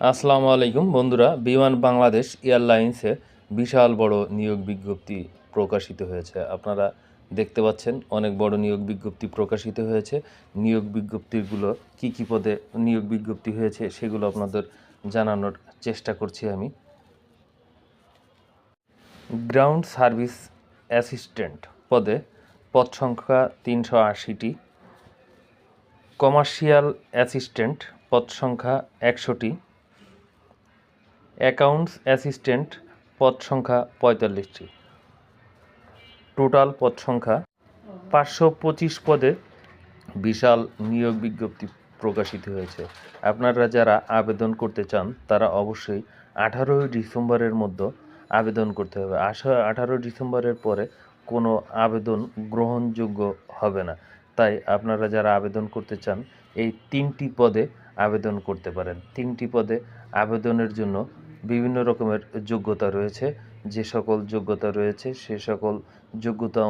আসসালামু আলাইকুম বন্ধুরা, বিমান বাংলাদেশ এয়ারলাইন্সে বিশাল বড় নিয়োগ বিজ্ঞপ্তি প্রকাশিত হয়েছে। আপনারা দেখতে পাচ্ছেন অনেক বড় নিয়োগ বিজ্ঞপ্তি প্রকাশিত হয়েছে। নিয়োগ বিজ্ঞপ্তিগুলো কি পদে নিয়োগ বিজ্ঞপ্তি হয়েছে সেগুলো আপনাদের জানানোর চেষ্টা করছি আমি। গ্রাউন্ড সার্ভিস অ্যাসিস্ট্যান্ট পদে পদ সংখ্যা ৩৮০টি। কমার্শিয়াল অ্যাসিস্ট্যান্ট পদ সংখ্যা ১০০টি। অ্যাকাউন্টস অ্যাসিস্ট্যান্ট পদ সংখ্যা ৪৫টি। টোটাল পদ সংখ্যা ৫২৫ পদে বিশাল নিয়োগ বিজ্ঞপ্তি প্রকাশিত হয়েছে। আপনারা যারা আবেদন করতে চান তারা অবশ্যই ১৮ই ডিসেম্বরের মধ্যে আবেদন করতে হবে। ১৮ ডিসেম্বরের পরে কোনো আবেদন গ্রহণযোগ্য হবে না। তাই আপনারা যারা আবেদন করতে চান এই ৩টি পদে আবেদন করতে পারেন। ৩টি পদে আবেদনের জন্য বিভিন্ন রকমের যোগ্যতা রয়েছে। যে সকল যোগ্যতা রয়েছে সে সকল যোগ্যতা